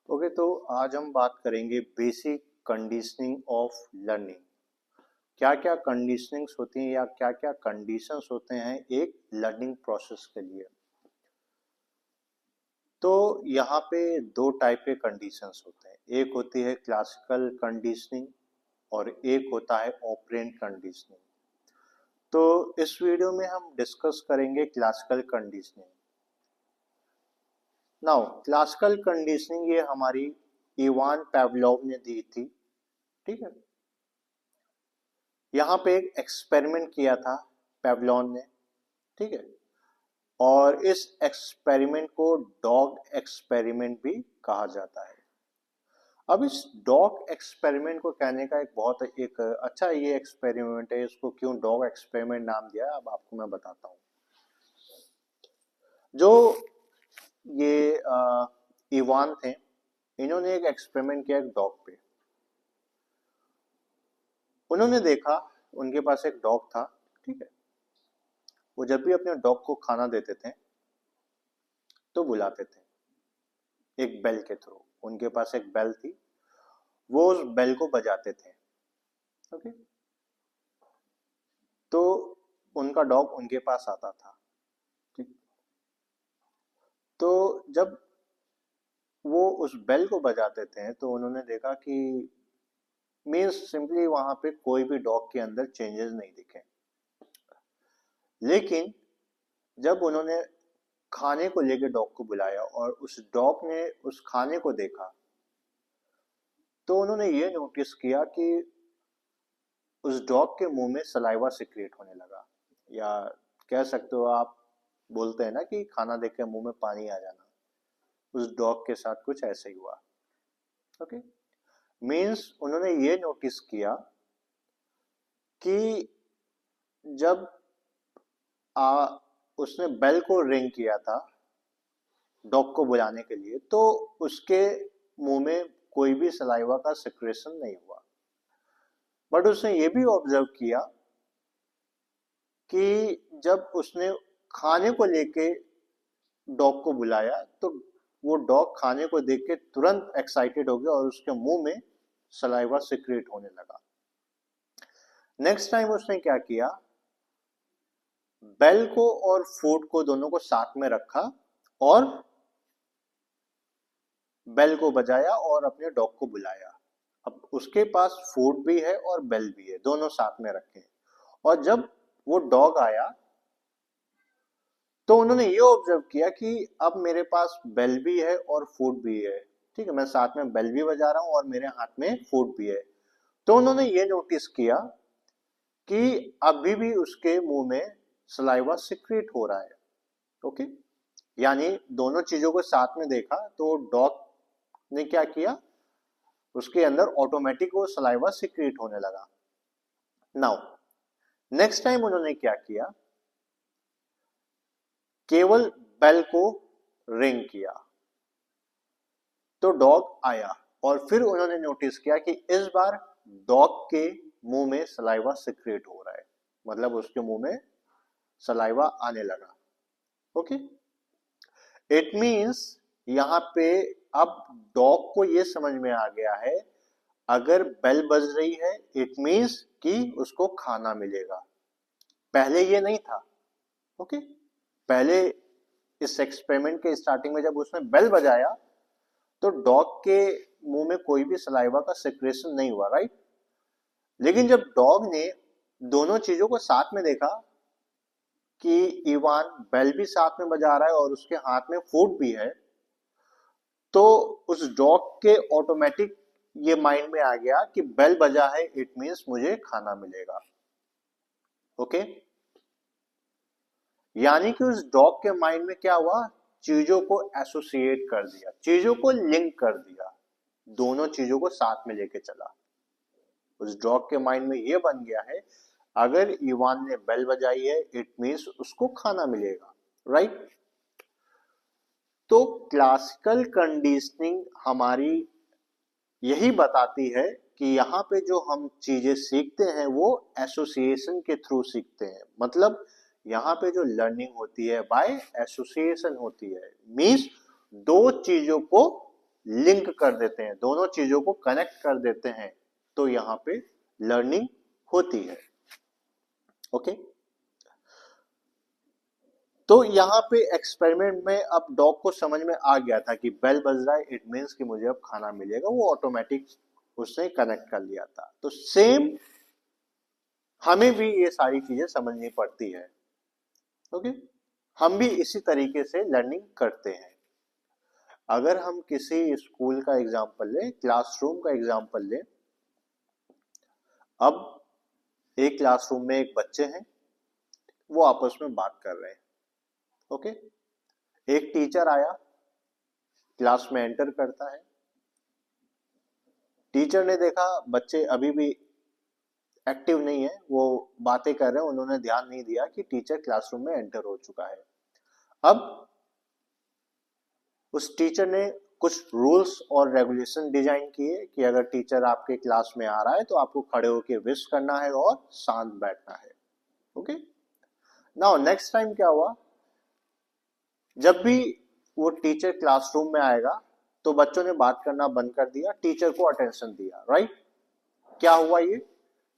Okay, तो आज हम बात करेंगे बेसिक कंडीशनिंग ऑफ लर्निंग। क्या क्या कंडीशनिंग्स होती हैं या क्या क्या कंडीशंस होते हैं एक लर्निंग प्रोसेस के लिए। तो यहाँ पे दो टाइप के कंडीशंस होते हैं, एक होती है क्लासिकल कंडीशनिंग और एक होता है ऑपरेंट कंडीशनिंग। तो इस वीडियो में हम डिस्कस करेंगे classical conditioning. Now classical conditioning ये हमारी इवान पावलोव ने दी थी, ठीक है। यहाँ पे एक एक्सपेरिमेंट किया था पावलोव ने, ठीक है, और इस एक्सपेरिमेंट को डॉग एक्सपेरिमेंट भी कहा जाता है। अब इस डॉग एक्सपेरिमेंट को कहने का एक बहुत एक अच्छा ये एक्सपेरिमेंट है, इसको क्यों डॉग एक्सपेरिमेंट नाम दिया अब आपको मैं बताता हूँ। जो ये इवान थे, इन्होंने एक एक्सपेरिमेंट किया एक डॉग पे। उन्होंने देखा उनके पास एक डॉग था, ठीक है। वो जब भी अपने डॉग को खाना देते थे तो बुलाते थे एक बेल के थ्रू। उनके पास एक बेल थी, वो उस बेल को बजाते थे, ओके। तो उनका डॉग उनके पास आता था, ठीक। तो जब वो उस बेल को बजाते थे तो उन्होंने देखा कि मीन्स सिंपली वहां पे कोई भी डॉग के अंदर चेंजेस नहीं दिखे। लेकिन जब उन्होंने खाने को लेके डॉग को बुलाया और उस डॉग ने उस खाने को देखा तो उन्होंने ये नोटिस किया कि उस डॉग के मुंह में सलाइवा सिक्रेट होने लगा, या कह सकते हो आप, बोलते हैं ना कि खाना देख के मुंह में पानी आ जाना, उस डॉग के साथ कुछ ऐसा ही हुआ, ओके। मीन्स उन्होंने ये नोटिस किया कि जब उसने बेल को रिंग किया था डॉग को बुलाने के लिए तो उसके मुंह में कोई भी सलाइवा का सिक्रेशन नहीं हुआ। बट उसने ये भी ऑब्जर्व किया कि जब उसने खाने को लेके डॉग को बुलाया तो वो डॉग खाने को देख के तुरंत एक्साइटेड हो गया और उसके मुंह में सलाइवा सिक्रेट होने लगा। नेक्स्ट टाइम उसने क्या किया, बेल को और फूड को दोनों को साथ में रखा और बेल को बजाया और अपने डॉग को बुलाया। अब उसके पास फूड भी है और बेल भी है, दोनों साथ में रखे। और जब वो डॉग आया तो उन्होंने ये ऑब्जर्व किया कि अब मेरे पास बेल भी है और फूड भी है, ठीक है, मैं साथ में बेल भी बजा रहा हूं और मेरे हाथ में फूड भी है। तो उन्होंने ये नोटिस किया कि अभी भी उसके मुंह में सलाइवा सिक्रेट हो रहा है, ओके। यानी दोनों चीजों को साथ में देखा तो डॉग ने क्या किया, उसके अंदर ऑटोमेटिक वो सलाइवा सिक्रेट होने लगा। नाउ नेक्स्ट टाइम उन्होंने क्या किया, केवल बेल को रिंग किया तो डॉग आया और फिर उन्होंने नोटिस किया कि इस बार डॉग के मुंह में सलाइवा सिक्रेट हो रहा है, मतलब उसके मुंह में सलाइवा आने लगा, ओके। इट मींस यहां पे अब डॉग को ये समझ में आ गया है अगर बेल बज रही है इट मींस कि उसको खाना मिलेगा। पहले ये नहीं था, ओके। पहले इस एक्सपेरिमेंट के स्टार्टिंग में जब उसने बेल बजाया तो डॉग के मुंह में कोई भी सलाइवा का सिक्रेशन नहीं हुआ, राइट। लेकिन जब डॉग ने दोनों चीजों को साथ में देखा कि इवान बेल भी साथ में बजा रहा है और उसके हाथ में फूड भी है, तो उस डॉग के ऑटोमेटिक ये माइंड में आ गया कि बेल बजा है इट मींस मुझे खाना मिलेगा, ओके। यानी कि उस डॉग के माइंड में क्या हुआ, चीजों को एसोसिएट कर दिया, चीजों को लिंक कर दिया, दोनों चीजों को साथ में लेके चला। उस डॉग के माइंड में ये बन गया है अगर इवान ने बेल बजाई है इट मींस उसको खाना मिलेगा, राइट। तो क्लासिकल कंडीशनिंग हमारी यही बताती है कि यहाँ पे जो हम चीजें सीखते हैं वो एसोसिएशन के थ्रू सीखते हैं। मतलब यहाँ पे जो लर्निंग होती है बाय एसोसिएशन होती है, मींस दो चीजों को लिंक कर देते हैं, दोनों चीजों को कनेक्ट कर देते हैं, तो यहाँ पे लर्निंग होती है। ओके, तो यहाँ पे एक्सपेरिमेंट में अब डॉग को समझ में आ गया था कि बेल बज रहा है, इट मीन्स कि मुझे अब खाना मिलेगा, वो ऑटोमेटिक उसने कनेक्ट कर लिया था। तो सेम हमें भी ये सारी चीजें समझनी पड़ती है। ओके, हम भी इसी तरीके से लर्निंग करते हैं। अगर हम किसी स्कूल का एग्जाम्पल लें, क्लासरूम का एग्जाम्पल लें, अब एक क्लासरूम में एक बच्चे हैं, वो आपस में बात कर रहे हैं। ओके, एक टीचर आया, क्लास में एंटर करता है, टीचर ने देखा बच्चे अभी भी एक्टिव नहीं है, वो बातें कर रहे हैं, उन्होंने ध्यान नहीं दिया कि टीचर क्लासरूम में एंटर हो चुका है। अब उस टीचर ने कुछ रूल्स और रेगुलेशन डिजाइन किए कि अगर टीचर आपके क्लास में आ रहा है तो आपको खड़े होकर विश करना है और शांत बैठना है। ओके, नाउ नेक्स्ट टाइम क्या हुआ, जब भी वो टीचर क्लासरूम में आएगा तो बच्चों ने बात करना बंद कर दिया, टीचर को अटेंशन दिया। राइट, क्या हुआ, ये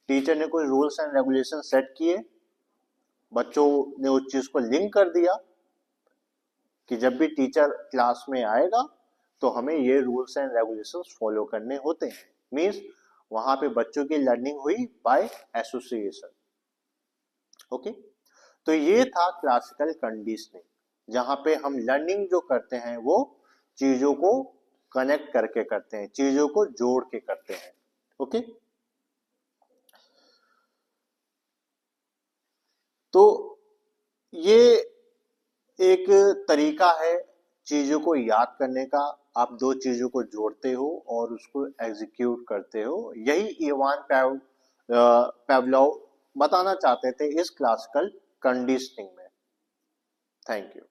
टीचर ने कुछ रूल्स एंड रेगुलेशन सेट किए, बच्चों ने उस चीज को लिंक कर दिया कि जब भी टीचर क्लास में आएगा तो हमें ये रूल्स एंड रेगुलेशंस फॉलो करने होते हैं। मींस वहां पे बच्चों की लर्निंग हुई बाय एसोसिएशन। ओके, तो ये था क्लासिकल कंडीशनिंग, जहां पे हम लर्निंग जो करते हैं वो चीजों को कनेक्ट करके करते हैं, चीजों को जोड़ के करते हैं। ओके, तो ये एक तरीका है चीजों को याद करने का, आप दो चीजों को जोड़ते हो और उसको एग्जीक्यूट करते हो। यही इवान पेवलोव बताना चाहते थे इस क्लासिकल कंडीशनिंग में। Thank you.